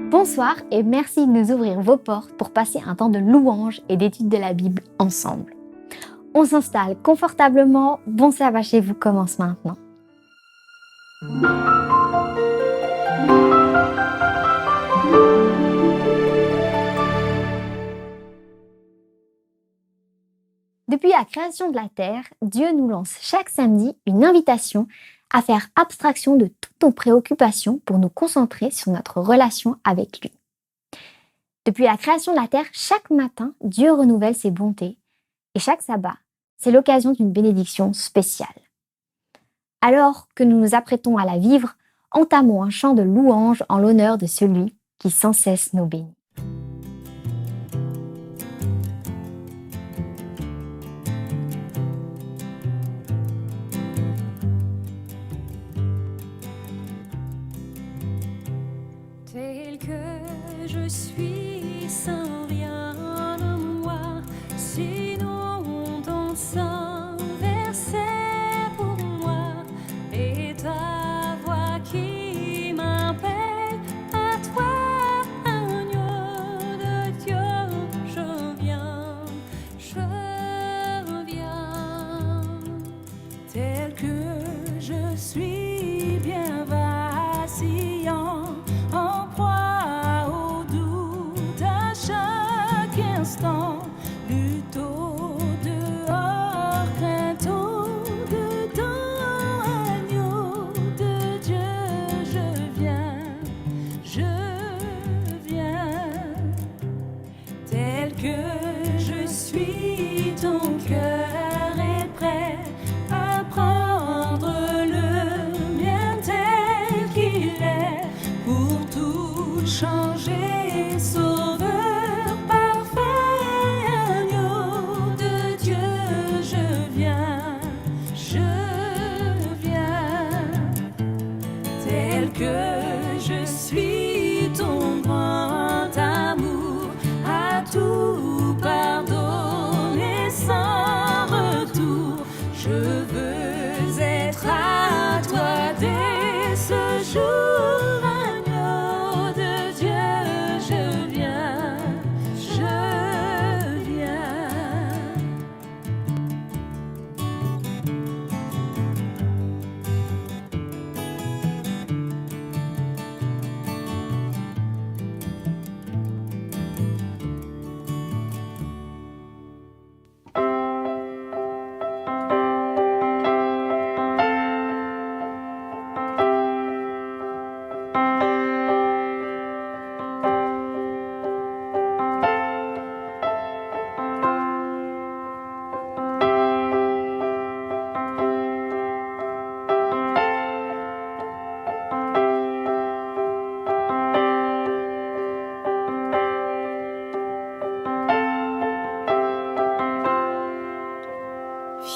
Bonsoir et merci de nous ouvrir vos portes pour passer un temps de louange et d'étude de la Bible ensemble. On s'installe confortablement, Bon Sabbat chez vous commence maintenant. Depuis la création de la Terre, Dieu nous lance chaque samedi une invitation à faire abstraction de toutes nos préoccupations pour nous concentrer sur notre relation avec lui. Depuis la création de la Terre, chaque matin, Dieu renouvelle ses bontés et chaque sabbat, c'est l'occasion d'une bénédiction spéciale. Alors que nous nous apprêtons à la vivre, entamons un chant de louange en l'honneur de celui qui sans cesse nous bénit. Tel que je suis sans rien en moi, sinon ton sang versé pour moi, et ta voix qui m'appelle à toi, agneau de Dieu, je viens, tel que je suis bien vacillant. Lutte au dehors, crainte au dedans, agneau de Dieu, je viens, tel que je suis, ton cœur est prêt à prendre le mien tel qu'il est, pour tout changer, sauver. Que je suis ton grand amour, à tout pardonner sans retour. Je veux être à toi dès ce jour, agneau de Dieu, je viens.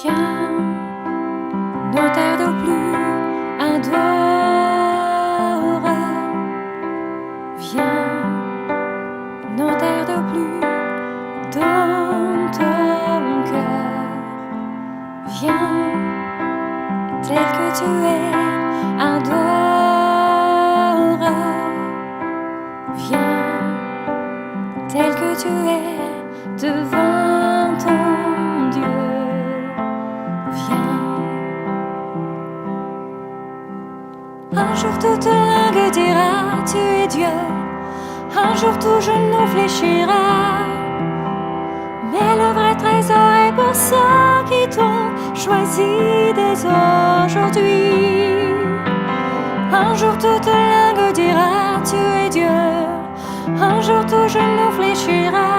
Viens, ne tarde plus, adore. Viens, ne tarde plus dans ton cœur. Viens, tel que tu es, adore. Viens, tel que tu es, devant ton Dieu. Un jour toute langue dira tu es Dieu, un jour tout genou fléchira, mais le vrai trésor est pour ceux qui t'ont choisi dès aujourd'hui. Un jour toute langue dira tu es Dieu, un jour tout genou fléchira,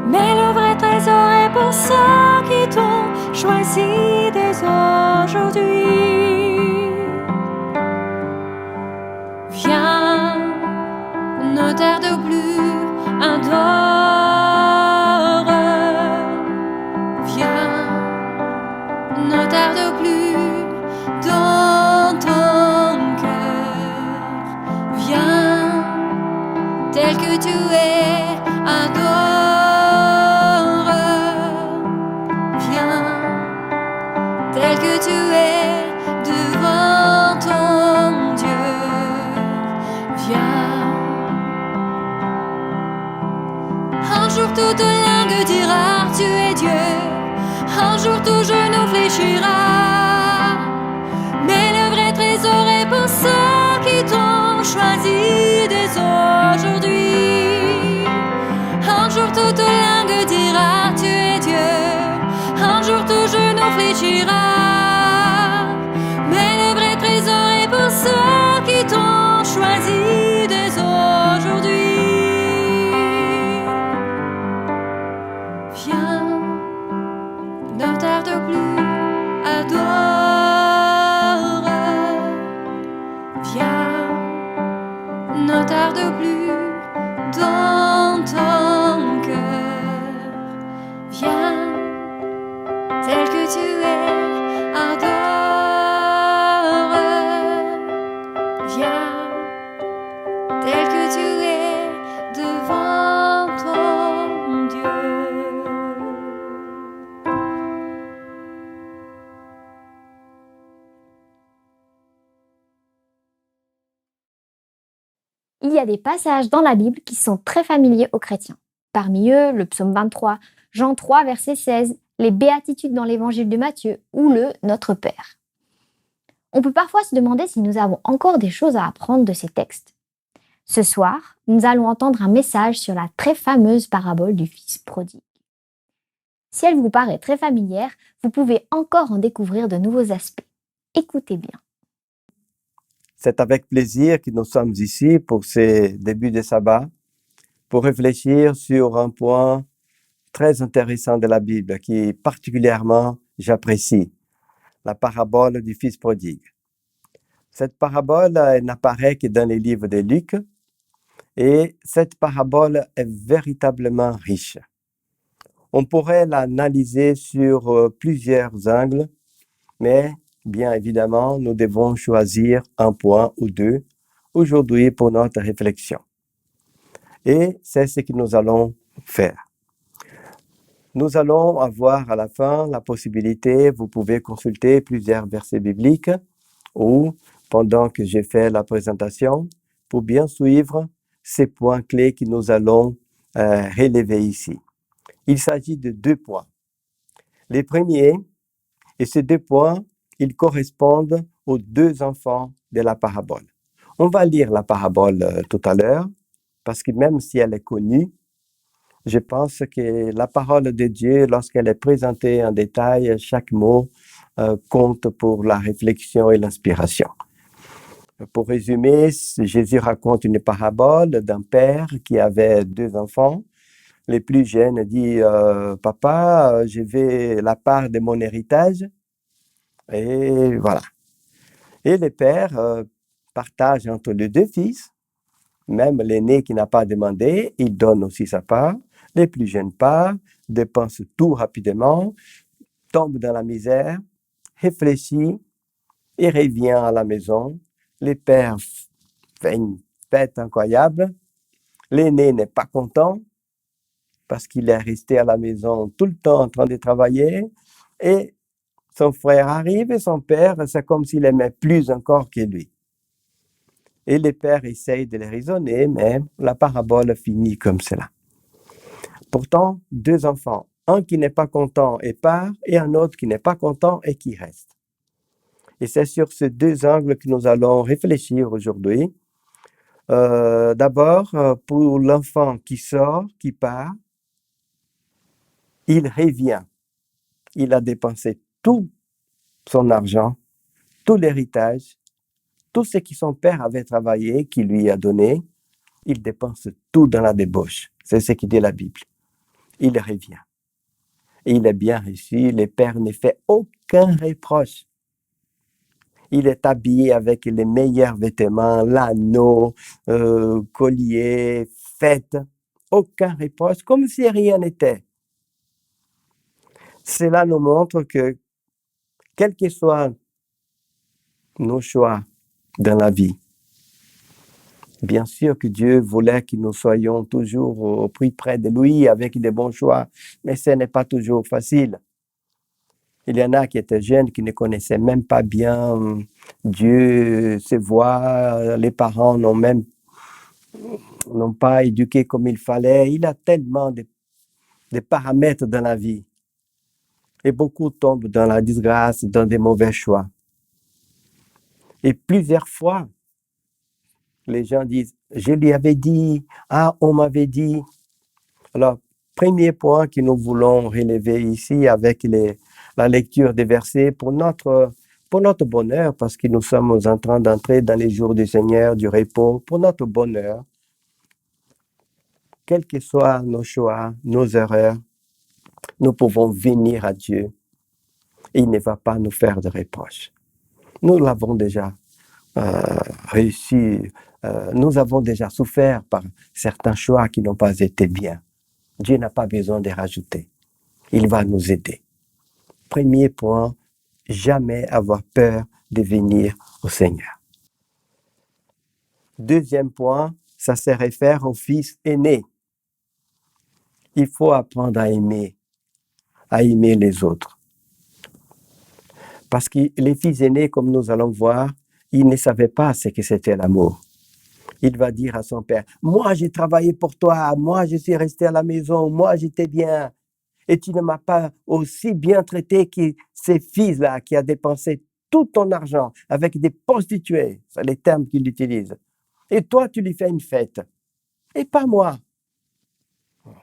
mais le vrai trésor est pour ceux qui t'ont choisi dès aujourd'hui. Viens, ne tarde plus, adore. Viens, ne tarde plus dans ton cœur. Viens, tel que tu es, adore. Viens, tel que tu es, devant ton Dieu. Viens. jour tout genou fléchira. Mais le vrai trésor est pour ceux qui t'ont choisi dès aujourd'hui. Un jour toute langue dira tu es Dieu. Un jour tout genou fléchira. Mais le vrai trésor est pour ceux qui t'ont choisi dès aujourd'hui. Viens, ne tarde plus, adore. Viens, ne tarde plus dans ton cœur. Viens, tel que tu es, adore. Viens, tel que tu es devant ton Dieu. Il y a des passages dans la Bible qui sont très familiers aux chrétiens. Parmi eux, le psaume 23, Jean 3, verset 16, les béatitudes dans l'évangile de Matthieu ou le Notre Père. On peut parfois se demander si nous avons encore des choses à apprendre de ces textes. Ce soir, nous allons entendre un message sur la très fameuse parabole du Fils prodigue. Si elle vous paraît très familière, vous pouvez encore en découvrir de nouveaux aspects. Écoutez bien. C'est avec plaisir que nous sommes ici pour ce début de sabbat, pour réfléchir sur un point très intéressant de la Bible, qui particulièrement j'apprécie, la parabole du Fils prodigue. Cette parabole n'apparaît que dans les livres de Luc, et cette parabole est véritablement riche. On pourrait l'analyser sur plusieurs angles, mais bien évidemment, nous devons choisir un point ou deux aujourd'hui pour notre réflexion. Et c'est ce que nous allons faire. Nous allons avoir à la fin la possibilité, vous pouvez consulter plusieurs versets bibliques ou pendant que j'ai fait la présentation pour bien suivre ces points clés que nous allons relever ici. Il s'agit de 2 points. Les premiers, et ces 2 points, ils correspondent aux 2 enfants de la parabole. On va lire la parabole tout à l'heure, parce que même si elle est connue, je pense que la parole de Dieu, lorsqu'elle est présentée en détail, chaque mot compte pour la réflexion et l'inspiration. Pour résumer, Jésus raconte une parabole d'un père qui avait 2 enfants. Le plus jeune dit « Papa, je veux la part de mon héritage. » Et voilà. Et le père partage entre les 2 fils, même l'aîné qui n'a pas demandé, il donne aussi sa part. Les plus jeunes part, dépense tout rapidement, tombe dans la misère, réfléchit et revient à la maison. Le père fait une fête incroyable. L'aîné n'est pas content parce qu'il est resté à la maison tout le temps en train de travailler. Et son frère arrive et son père, c'est comme s'il aimait plus encore que lui. Et le père essaye de les raisonner, mais la parabole finit comme cela. Pourtant, 2 enfants, un qui n'est pas content et part, et un autre qui n'est pas content et qui reste. Et c'est sur ces 2 angles que nous allons réfléchir aujourd'hui. D'abord, pour l'enfant qui sort, qui part, il revient. Il a dépensé tout son argent, tout l'héritage, tout ce que son père avait travaillé, qu'il lui a donné, il dépense tout dans la débauche. C'est ce que dit la Bible. Il revient. Et il est bien reçu. Le père ne fait aucun reproche. Il est habillé avec les meilleurs vêtements, l'anneau, collier, fête. Aucun reproche, comme si rien n'était. Cela nous montre que, quels que soient nos choix dans la vie, bien sûr que Dieu voulait que nous soyons toujours au plus près de lui avec des bons choix, mais ce n'est pas toujours facile. Il y en a qui étaient jeunes, qui ne connaissaient même pas bien Dieu, ses voies, les parents n'ont pas éduqué comme il fallait. Il y a tellement de paramètres dans la vie. Et beaucoup tombent dans la disgrâce, dans des mauvais choix. Et plusieurs fois, les gens disent, je lui avais dit, ah, on m'avait dit. Alors, premier point que nous voulons relever ici avec la lecture des versets pour notre bonheur, parce que nous sommes en train d'entrer dans les jours du Seigneur, du repos, pour notre bonheur, quels que soient nos choix, nos erreurs, nous pouvons venir à Dieu et il ne va pas nous faire de reproches. Nous l'avons déjà réussi, nous avons déjà souffert par certains choix qui n'ont pas été bien. Dieu n'a pas besoin de rajouter. Il va nous aider. Premier point, jamais avoir peur de venir au Seigneur. Deuxième point, ça se réfère au fils aîné. Il faut apprendre à aimer les autres. Parce que les fils aînés, comme nous allons voir, ils ne savaient pas ce que c'était l'amour. Il va dire à son père, moi j'ai travaillé pour toi, moi je suis resté à la maison, moi j'étais bien. Et tu ne m'as pas aussi bien traité que ces fils-là qui a dépensé tout ton argent avec des prostituées, c'est les termes qu'il utilise. Et toi, tu lui fais une fête. Et pas moi.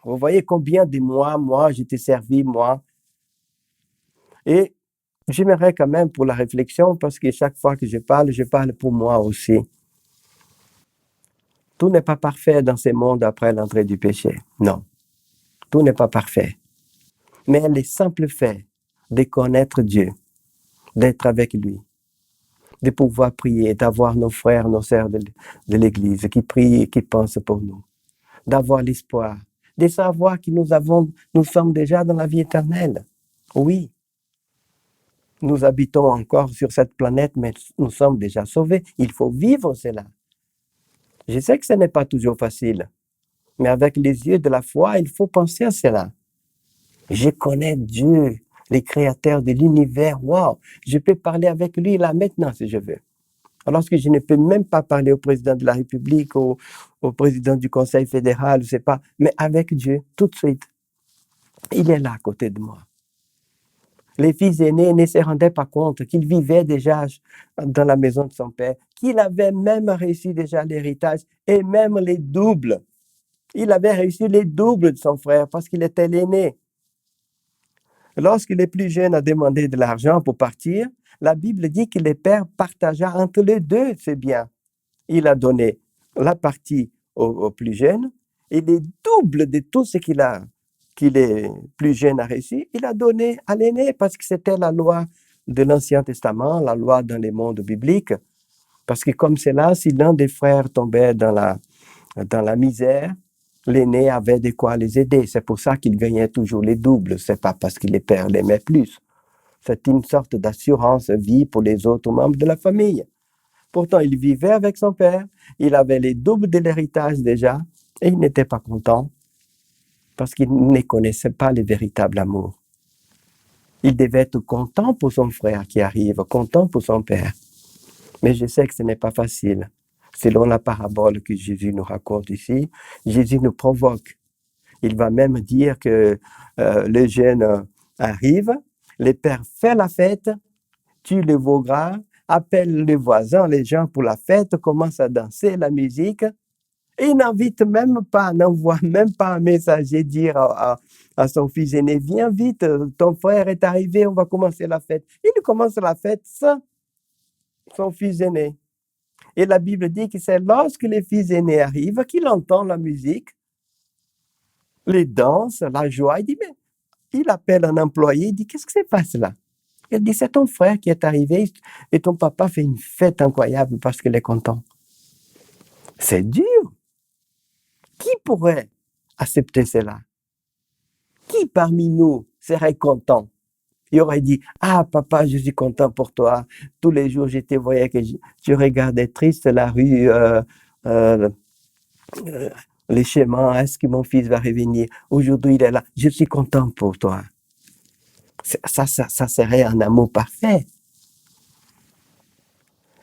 Vous voyez combien de moi, je t'ai servi, moi. Et j'aimerais quand même pour la réflexion, parce que chaque fois que je parle pour moi aussi. Tout n'est pas parfait dans ce monde après l'entrée du péché. Non, tout n'est pas parfait. Mais le simple fait de connaître Dieu, d'être avec lui, de pouvoir prier, d'avoir nos frères, nos sœurs de l'Église qui prient et qui pensent pour nous, d'avoir l'espoir, de savoir que nous sommes déjà dans la vie éternelle. Oui, nous habitons encore sur cette planète, mais nous sommes déjà sauvés. Il faut vivre cela. Je sais que ce n'est pas toujours facile, mais avec les yeux de la foi, il faut penser à cela. Je connais Dieu, le créateur de l'univers. Wow, je peux parler avec lui là maintenant si je veux. Alors que je ne peux même pas parler au président de la République, au président du Conseil fédéral, je ne sais pas, mais avec Dieu, tout de suite. Il est là à côté de moi. Les fils aînés ne se rendaient pas compte qu'il vivait déjà dans la maison de son père, qu'il avait même réussi déjà l'héritage et même les doubles. Il avait réussi les doubles de son frère parce qu'il était l'aîné. Lorsque le plus jeune a demandé de l'argent pour partir, la Bible dit que le père partagea entre les deux ses biens. Il a donné la partie au plus jeune et les doubles de tout ce qu'il est plus jeune a réussi, il a donné à l'aîné parce que c'était la loi de l'Ancien Testament, la loi dans les mondes bibliques. Parce que comme c'est là, si l'un des frères tombait dans la misère, l'aîné avait de quoi les aider. C'est pour ça qu'il gagnait toujours les doubles. C'est pas parce que les pères l'aimaient plus. C'est une sorte d'assurance vie pour les autres membres de la famille. Pourtant, il vivait avec son père, il avait les doubles de l'héritage déjà, et il n'était pas content parce qu'il ne connaissait pas le véritable amour. Il devait être content pour son frère qui arrive, content pour son père. Mais je sais que ce n'est pas facile. Selon la parabole que Jésus nous raconte ici, Jésus nous provoque. Il va même dire que le jeune arrive, le père fait la fête, tue le veau gras, appelle les voisins, les gens pour la fête, commence à danser la musique. Et il n'invite même pas, n'envoie même pas un messager dire à son fils aîné, viens vite, ton frère est arrivé, on va commencer la fête. Il commence la fête sans son fils aîné. Et la Bible dit que c'est lorsque le fils aîné arrive qu'il entend la musique, les danses, la joie. Il dit, mais il appelle un employé, il dit, qu'est-ce que se passe là? Il dit, c'est ton frère qui est arrivé et ton papa fait une fête incroyable parce qu'il est content. C'est dur. Qui pourrait accepter cela? Qui parmi nous serait content? Il aurait dit, ah papa, je suis content pour toi. Tous les jours, je te voyais que tu regardais triste la rue, les chemins, est-ce que mon fils va revenir? Aujourd'hui, il est là. Je suis content pour toi. Ça serait un amour parfait.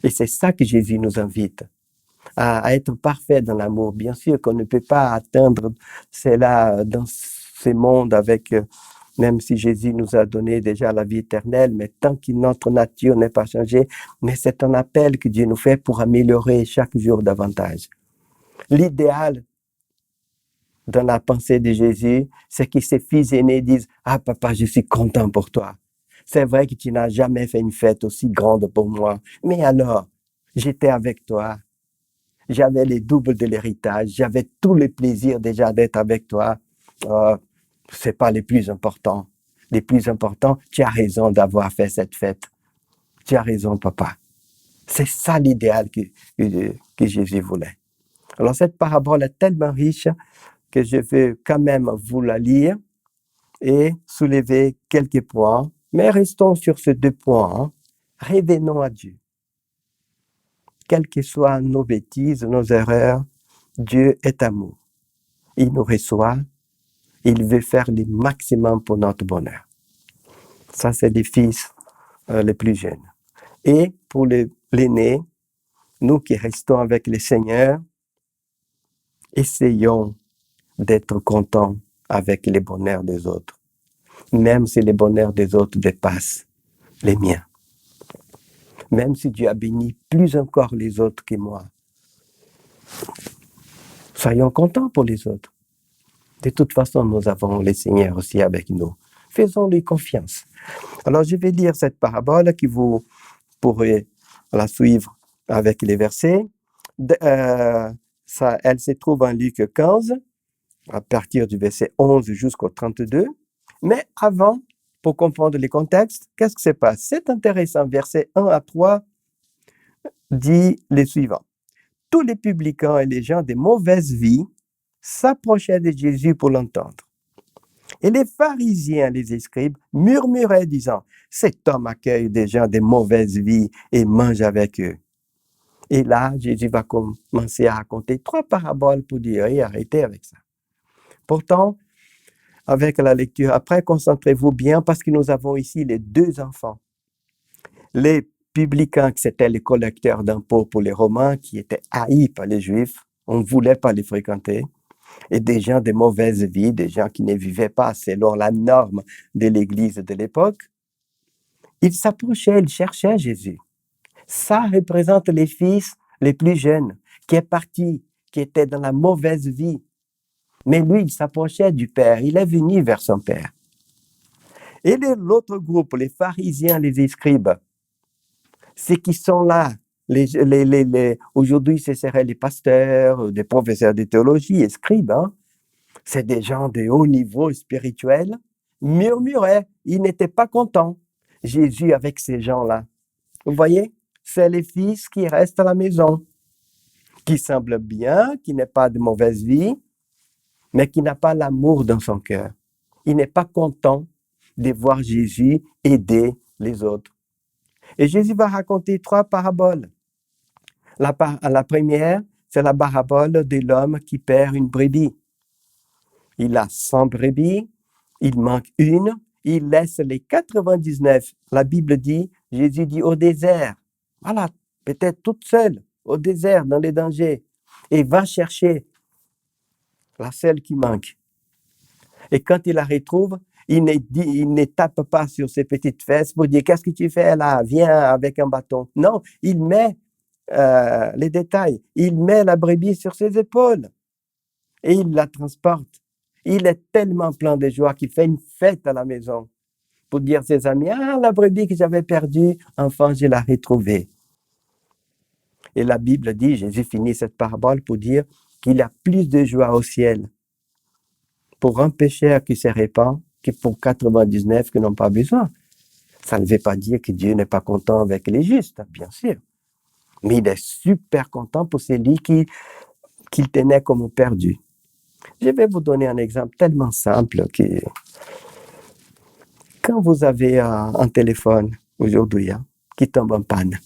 Et c'est ça que Jésus nous invite. À être parfait dans l'amour. Bien sûr qu'on ne peut pas atteindre cela dans ce monde avec même si Jésus nous a donné déjà la vie éternelle, mais tant que notre nature n'est pas changée, mais c'est un appel que Dieu nous fait pour améliorer chaque jour davantage. L'idéal dans la pensée de Jésus, c'est que ses fils aînés disent « Ah papa, je suis content pour toi. C'est vrai que tu n'as jamais fait une fête aussi grande pour moi, mais alors, j'étais avec toi. J'avais les doubles de l'héritage, j'avais tous les plaisirs déjà d'être avec toi. C'est pas les plus importants. Les plus importants, tu as raison d'avoir fait cette fête. Tu as raison, papa. » C'est ça l'idéal que Jésus voulait. Alors, cette parabole est tellement riche que je veux quand même vous la lire et soulever quelques points. Mais restons sur ces 2 points. Revenons à Dieu. Quelles que soient nos bêtises, nos erreurs, Dieu est amour. Il nous reçoit. Il veut faire le maximum pour notre bonheur. Ça, c'est les fils les plus jeunes. Et pour l'aîné, nous qui restons avec le Seigneur, essayons d'être contents avec les bonheurs des autres, même si les bonheurs des autres dépassent les miens. Même si Dieu a béni plus encore les autres que moi. Soyons contents pour les autres. De toute façon, nous avons le Seigneur aussi avec nous. Faisons-lui confiance. Alors, je vais lire cette parabole que vous pourrez la suivre avec les versets. Elle se trouve en Luc 15, à partir du verset 11 jusqu'au 32. Mais avant, pour comprendre les contextes, qu'est-ce qui se passe? C'est intéressant, versets 1 à 3 dit les suivants. Tous les publicains et les gens de mauvaise vie s'approchaient de Jésus pour l'entendre. Et les pharisiens, les scribes, murmuraient disant, « Cet homme accueille des gens de mauvaise vie et mange avec eux. » Et là, Jésus va commencer à raconter 3 paraboles pour dire, et arrêtez avec ça. Pourtant, avec la lecture après, concentrez-vous bien parce que nous avons ici les 2 enfants. Les publicains, qui étaient les collecteurs d'impôts pour les Romains, qui étaient haïs par les Juifs, on ne voulait pas les fréquenter, et des gens de mauvaise vie, des gens qui ne vivaient pas selon la norme de l'Église de l'époque, ils s'approchaient, ils cherchaient Jésus. Ça représente les fils les plus jeunes, qui est parti, qui étaient dans la mauvaise vie. Mais lui, il s'approchait du Père, il est venu vers son Père. Et l'autre groupe, les pharisiens, les scribes, ceux qui sont là, aujourd'hui, ce seraient les pasteurs, des professeurs de théologie et scribes, c'est des gens de haut niveau spirituel, murmuraient, ils n'étaient pas contents. Jésus avec ces gens-là. Vous voyez, c'est les fils qui restent à la maison, qui semblent bien, qui n'ont pas de mauvaise vie, mais qui n'a pas l'amour dans son cœur. Il n'est pas content de voir Jésus aider les autres. Et Jésus va raconter 3 paraboles. La première, c'est la parabole de l'homme qui perd une brebis. Il a 100 brebis, il manque une, il laisse les 99. La Bible dit, Jésus dit au désert. Voilà, peut-être toute seule, au désert, dans les dangers. Et va chercher la seule qui manque. Et quand il la retrouve, il ne tape pas sur ses petites fesses pour dire « Qu'est-ce que tu fais là? Viens avec un bâton. » Non, il met les détails. Il met la brebis sur ses épaules et il la transporte. Il est tellement plein de joie qu'il fait une fête à la maison pour dire à ses amis « Ah, la brebis que j'avais perdue, enfin, je l'ai retrouvée. » Et la Bible dit, Jésus finit cette parabole pour dire qu'il y a plus de joie au ciel pour un pécheur qui se répand que pour 99 qui n'ont pas besoin. Ça ne veut pas dire que Dieu n'est pas content avec les justes, bien sûr. Mais il est super content pour celui qu'il tenait comme perdu. Je vais vous donner un exemple tellement simple que quand vous avez un téléphone aujourd'hui qui tombe en panne,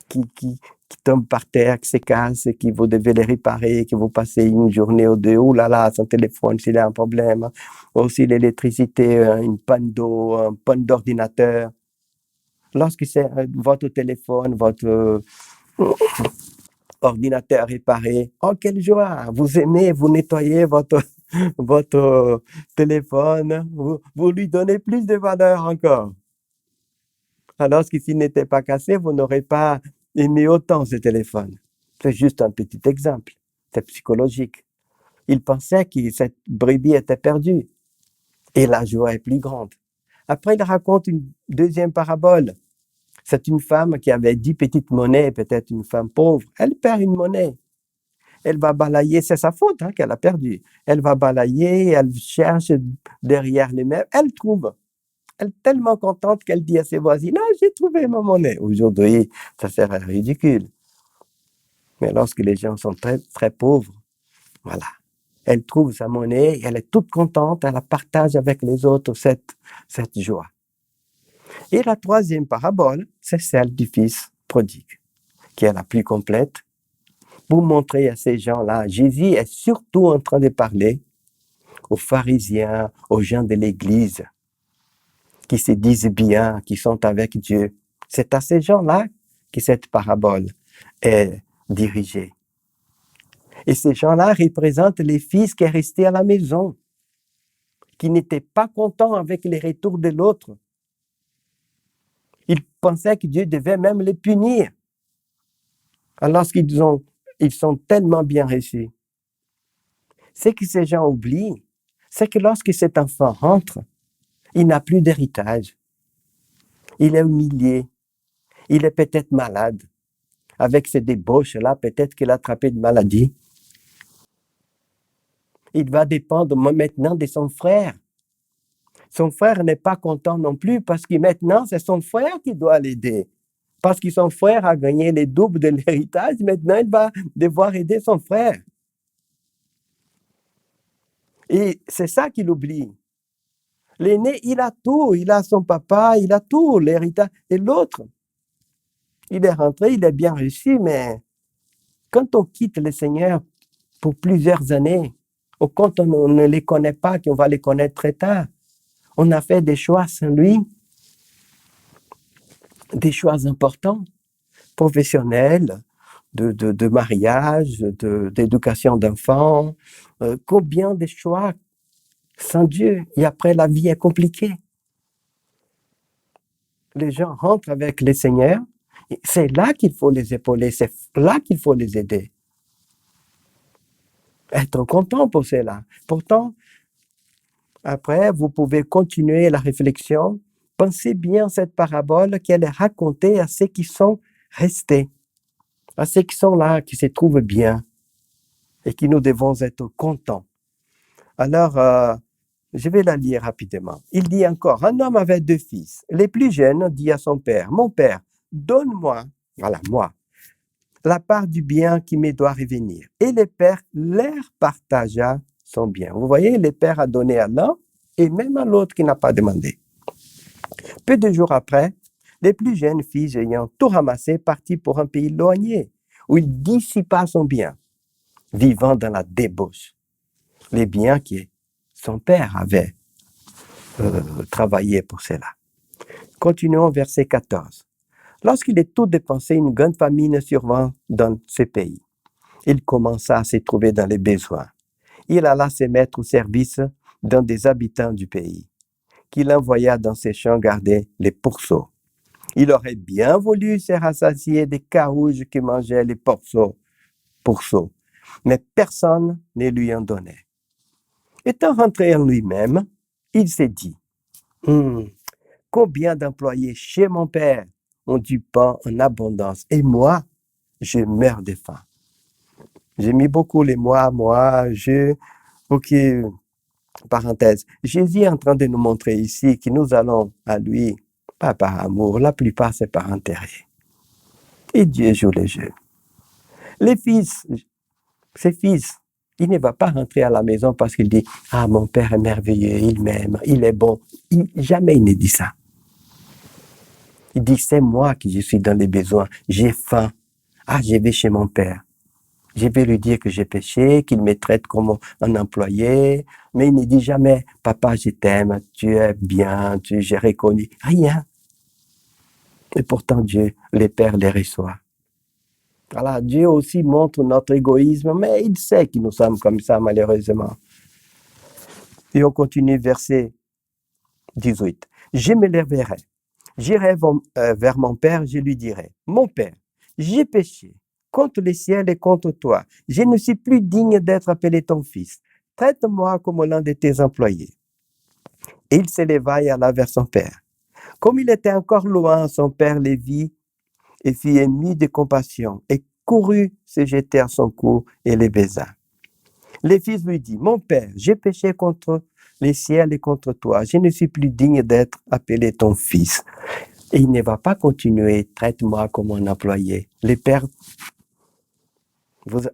qui tombe par terre, qui se casse, que vous devez le réparer, que vous passez une journée ou 2, oh là là, son téléphone, s'il a un problème, aussi l'électricité, une panne d'eau, une panne d'ordinateur. Lorsque c'est votre téléphone, votre ordinateur réparé, oh quelle joie, vous aimez, vous nettoyez votre votre téléphone, vous lui donnez plus de valeur encore. Alors que s'il n'était pas cassé, vous n'aurez pas aimé autant ce téléphone. C'est juste un petit exemple. C'est psychologique. Il pensait que cette brebis était perdue et la joie est plus grande. Après, il raconte une deuxième parabole. C'est une femme qui avait 10 petites monnaies, peut-être une femme pauvre. Elle perd une monnaie. Elle va balayer, c'est sa faute qu'elle a perdu. Elle va balayer, elle cherche derrière les meubles, elle trouve. Elle est tellement contente qu'elle dit à ses voisines, « Ah, j'ai trouvé ma monnaie. » Aujourd'hui, ça serait ridicule. Mais lorsque les gens sont très, très pauvres, voilà. Elle trouve sa monnaie, elle est toute contente, elle la partage avec les autres cette joie. Et la troisième parabole, c'est celle du fils prodigue, qui est la plus complète. Pour montrer à ces gens-là, Jésus est surtout en train de parler aux pharisiens, aux gens de l'Église, qui se disent bien, qui sont avec Dieu. C'est à ces gens-là que cette parabole est dirigée. Et ces gens-là représentent les fils qui sont restés à la maison, qui n'étaient pas contents avec les retours de l'autre. Ils pensaient que Dieu devait même les punir. Alors qu'ils sont tellement bien reçus. Ce que ces gens oublient, c'est que lorsque cet enfant rentre, il n'a plus d'héritage. Il est humilié. Il est peut-être malade. Avec ces débauches-là, peut-être qu'il a attrapé une maladie. Il va dépendre maintenant de son frère. Son frère n'est pas content non plus parce que maintenant, c'est son frère qui doit l'aider. Parce que son frère a gagné les doubles de l'héritage, maintenant il va devoir aider son frère. Et c'est ça qu'il oublie. L'aîné, il a tout. Il a son papa, il a tout, l'héritage. Et l'autre, il est rentré, il est bien reçu, mais quand on quitte le Seigneur pour plusieurs années, ou quand on ne les connaît pas, qu'on va les connaître très tard, on a fait des choix sans lui, des choix importants, professionnels, de mariage, d'éducation d'enfants, combien de choix sans Dieu, et après la vie est compliquée. Les gens rentrent avec le Seigneur, c'est là qu'il faut les épauler, c'est là qu'il faut les aider. Être content pour cela. Pourtant, après, vous pouvez continuer la réflexion. Pensez bien cette parabole qu'elle est racontée à ceux qui sont restés, à ceux qui sont là, qui se trouvent bien et qui nous devons être contents. Alors, je vais la lire rapidement. Il dit encore, un homme avait 2 fils. Le plus jeune dit à son père, « Mon père, donne-moi, voilà, moi, la part du bien qui me doit revenir. » Et le père leur partagea son bien. Vous voyez, le père a donné à l'un et même à l'autre qui n'a pas demandé. Peu de jours après, le plus jeune fils, ayant tout ramassé, partit pour un pays éloigné, où il dissipa son bien, vivant dans la débauche. Les biens que son père avait travaillé pour cela. Continuons verset 14. Lorsqu'il est tout dépensé, une grande famine survint dans ce pays. Il commença à se trouver dans les besoins. Il alla se mettre au service d'un des habitants du pays, qu'il envoya dans ses champs garder les pourceaux. Il aurait bien voulu se rassasier des carouges qui mangeaient les pourceaux, mais personne ne lui en donnait. Étant rentré en lui-même, il s'est dit, « Combien d'employés chez mon père ont du pain en abondance, et moi, je meurs de faim. » J'ai mis beaucoup les moi, ok, parenthèse. Jésus est en train de nous montrer ici que nous allons à lui, pas par amour, la plupart c'est par intérêt. Et Dieu joue les jeux. Les fils, ses fils, il ne va pas rentrer à la maison parce qu'il dit, « Ah, mon père est merveilleux, il m'aime, il est bon. » Jamais il ne dit ça. Il dit, c'est moi qui je suis dans les besoins, j'ai faim. Ah, je vais chez mon père. Je vais lui dire que j'ai péché, qu'il me traite comme un employé, mais il ne dit jamais, papa, je t'aime, tu es bien, j'ai reconnu. Rien. Et pourtant, Dieu, les pères les reçoit. Voilà, Dieu aussi montre notre égoïsme, mais il sait que nous sommes comme ça, malheureusement. Et on continue, verset 18. Je me lèverai, j'irai vers mon père, je lui dirai, mon père, j'ai péché contre le ciel et contre toi. Je ne suis plus digne d'être appelé ton fils. Traite-moi comme l'un de tes employés. Et il se leva et alla vers son père. Comme il était encore loin, son père le vit et fut ému de compassion et courut se jeter à son cou et le baisa. Le fils lui dit, mon père, j'ai péché contre le ciel et contre toi. Je ne suis plus digne d'être appelé ton fils. Et il ne va pas continuer, traite-moi comme un employé. Le père,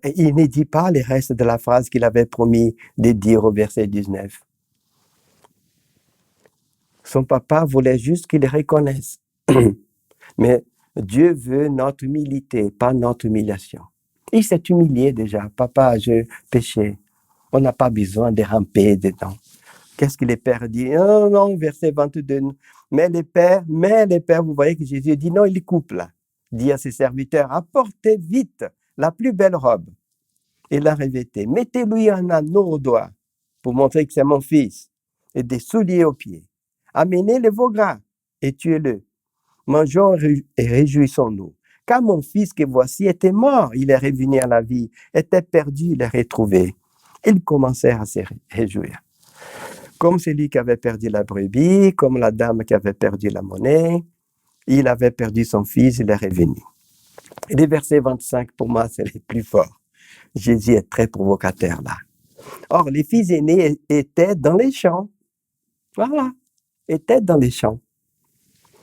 il ne dit pas le reste de la phrase qu'il avait promis de dire au verset 19. Son papa voulait juste qu'il le reconnaisse. Mais Dieu veut notre humilité, pas notre humiliation. Il s'est humilié déjà. Papa, j'ai péché. On n'a pas besoin de ramper dedans. Qu'est-ce que le Père dit? Non, non, verset 22. Mais le Père, vous voyez que Jésus dit non, il coupe là. Dit à ses serviteurs, apportez vite la plus belle robe et la revêtez. Mettez-lui un anneau au doigt pour montrer que c'est mon fils et des souliers aux pieds. Amenez le veau gras et tuez-le. Mangeons et réjouissons-nous. Car mon fils que voici était mort, il est revenu à la vie, était perdu, il est retrouvé. Ils commencèrent à se réjouir. Comme celui qui avait perdu la brebis, comme la dame qui avait perdu la monnaie, il avait perdu son fils, il est revenu. Et le verset 25, pour moi, c'est le plus fort. Jésus est très provocateur là. Or, les fils aînés étaient dans les champs. Voilà, étaient dans les champs.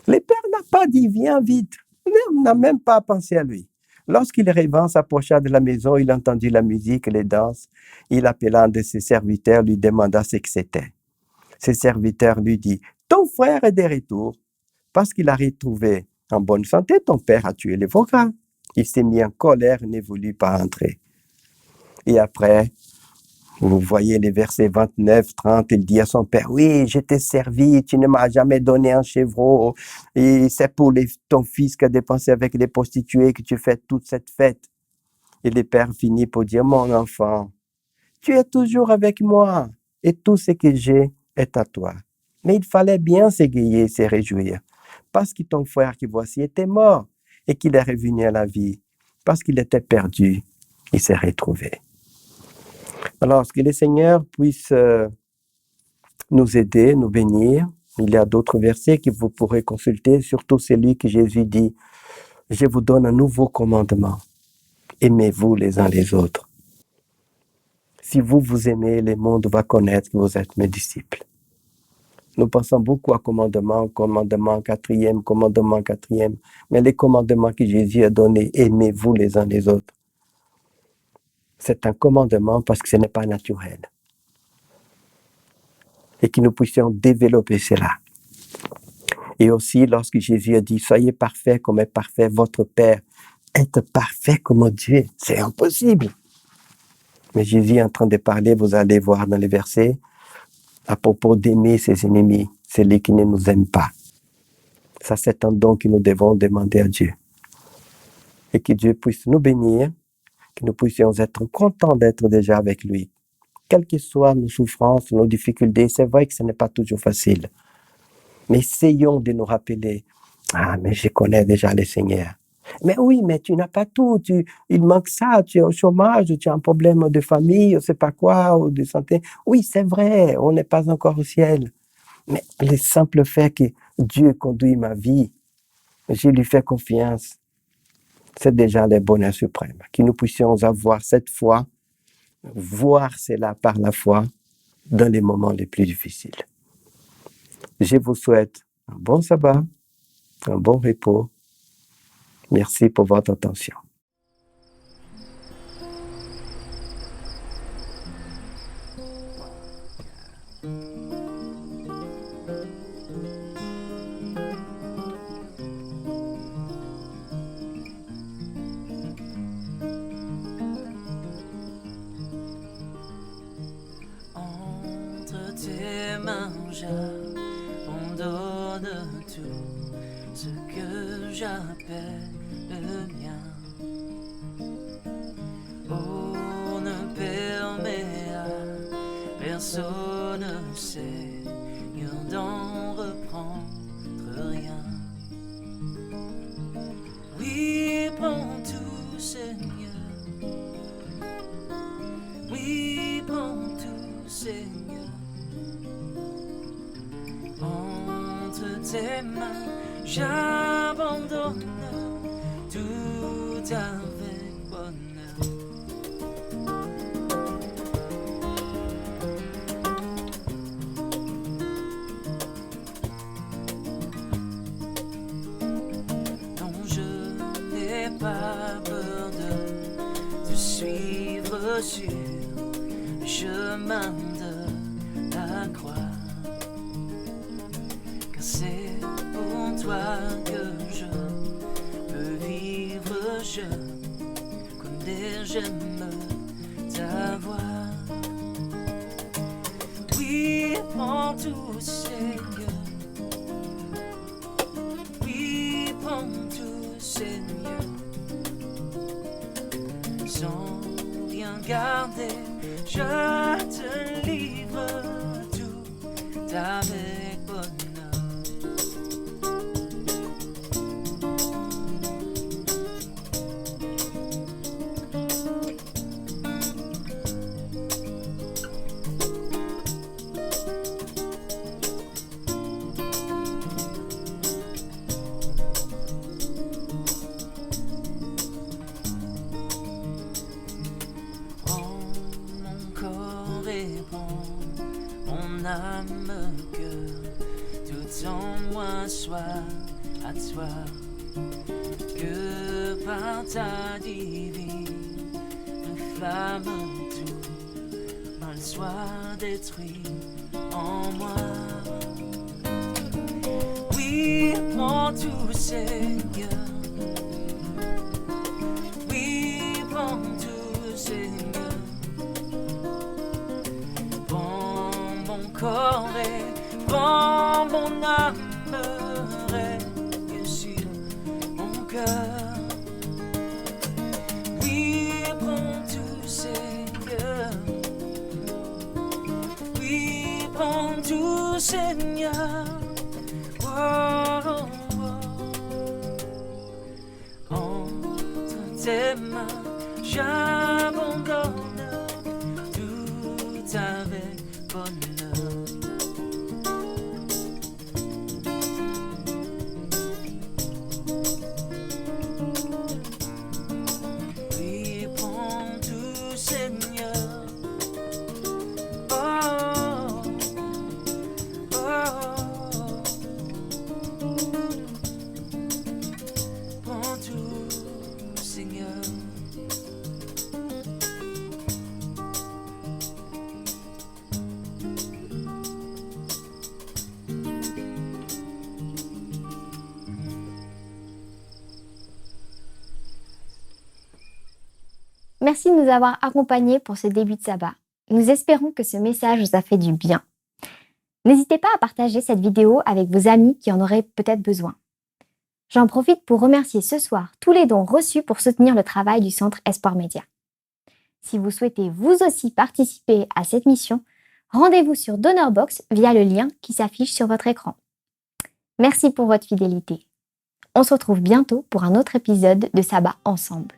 Le père n'a pas dit, viens vite. Il n'a même pas pensé à lui. Lorsqu'il revint, s'approcha de la maison, il entendit la musique et les danses. Il appela un de ses serviteurs, lui demanda ce que c'était. Ses serviteurs lui dit, ton frère est de retour. Parce qu'il a retrouvé en bonne santé, ton père a tué les veau gras. Il s'est mis en colère et ne voulut pas entrer. Et après, vous voyez les versets 29, 30, il dit à son père, oui, je t'ai servi, tu ne m'as jamais donné un chevreau, et c'est pour ton fils qui a dépensé avec les prostituées que tu fais toute cette fête. Et le père finit pour dire, mon enfant, tu es toujours avec moi, et tout ce que j'ai est à toi. Mais il fallait bien s'égayer, se réjouir, parce que ton frère qui voici était mort, et qu'il est revenu à la vie, parce qu'il était perdu, il s'est retrouvé. Alors, que le Seigneur puisse nous aider, nous bénir. Il y a d'autres versets que vous pourrez consulter, surtout celui que Jésus dit, « Je vous donne un nouveau commandement. Aimez-vous les uns les autres. Si vous vous aimez, le monde va connaître que vous êtes mes disciples. » Nous pensons beaucoup à commandement quatrième, mais les commandements que Jésus a donnés, aimez-vous les uns les autres. C'est un commandement parce que ce n'est pas naturel. Et que nous puissions développer cela. Et aussi, lorsque Jésus a dit, soyez parfaits comme est parfait votre Père, être parfait comme Dieu, c'est impossible. Mais Jésus est en train de parler, vous allez voir dans les versets, à propos d'aimer ses ennemis, celui qui ne nous aime pas. Ça, c'est un don que nous devons demander à Dieu. Et que Dieu puisse nous bénir, que nous puissions être contents d'être déjà avec lui. Quelles que soient nos souffrances, nos difficultés, c'est vrai que ce n'est pas toujours facile. Mais essayons de nous rappeler, ah, mais je connais déjà le Seigneur. Mais oui, mais tu n'as pas tout, il manque ça, tu es au chômage, tu as un problème de famille, je ne sais pas quoi, ou de santé. Oui, c'est vrai, on n'est pas encore au ciel. Mais le simple fait que Dieu conduit ma vie, je lui fais confiance, c'est déjà le bonheur suprême. Que nous puissions avoir cette foi, voir cela par la foi dans les moments les plus difficiles. Je vous souhaite un bon sabbat, un bon repos. Merci pour votre attention. Entre tes mains, j'abandonne tout ce que j'appelle le mien. Oh, ne permets à personne Seigneur, d'en reprendre rien. Oui, prends tout, Seigneur. Oui, prends tout, Seigneur. Entre tes mains, j'abandonne tout avec bonheur. Non, je n'ai pas peur de te suivre sur le chemin de la croix. Car c'est pour toi que je peux vivre, je connais, j'aime ta voix. Oui, prends tout, Seigneur. Oui, prends tout, Seigneur. Sans rien garder, je te livre tout avec bonheur. Âme, cœur, tout en moi soit à toi, que par ta divine flamme tout mal soit détruit en moi. Oui, prends tout, Seigneur. Oui, prends tout, Seigneur. Corps et prends mon âme, règne sur mon cœur. Oui, prends tout, Seigneur. Oui, prends tout, Seigneur. Oh, oh, oh. Entre tes mains, j'abandonne tout avec bonheur. Merci de nous avoir accompagnés pour ce début de sabbat. Nous espérons que ce message vous a fait du bien. N'hésitez pas à partager cette vidéo avec vos amis qui en auraient peut-être besoin. J'en profite pour remercier ce soir tous les dons reçus pour soutenir le travail du Centre Espoir Média. Si vous souhaitez vous aussi participer à cette mission, rendez-vous sur DonorBox via le lien qui s'affiche sur votre écran. Merci pour votre fidélité. On se retrouve bientôt pour un autre épisode de Sabbat ensemble.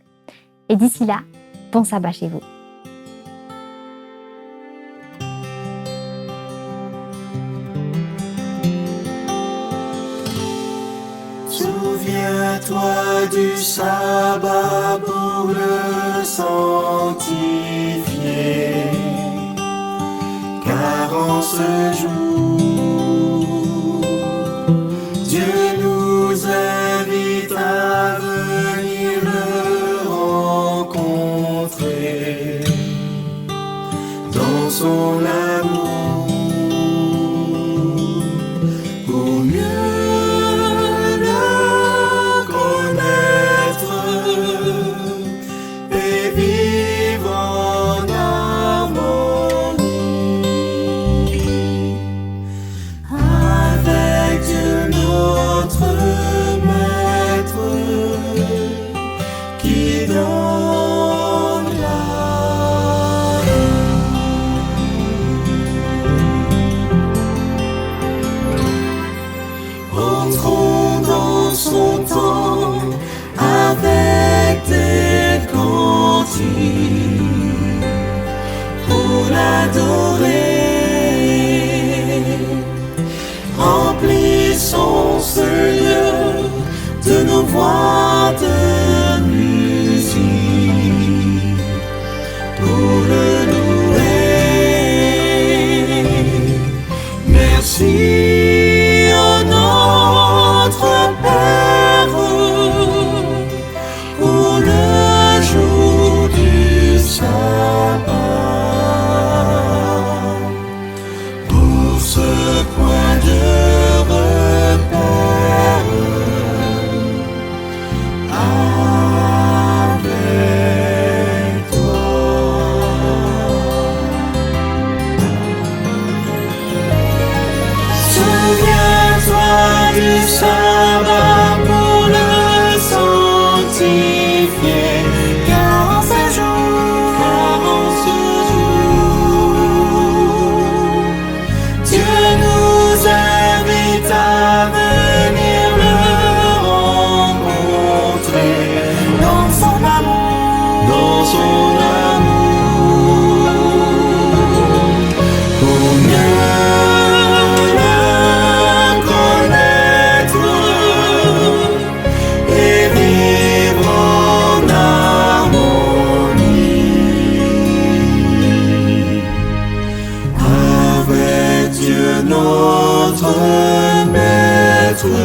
Et d'ici là, bon sabbat chez vous. Souviens-toi du sabbat pour le sanctifier, car en ce jour, Dieu nous invite à venir le rencontrer dans son amour pour mieux l'adorer. Remplissons ce lieu de nos voix de musique pour le louer. Merci à notre Père pour le jour du sabbat, pour ce point de repère avec toi. Souviens-toi du sabbat pour le sanctifier, car en ce jour, Dieu nous invite à venir le rencontrer dans son amour, pour mieux le connaître et vivre en harmonie avec Dieu notre Maître.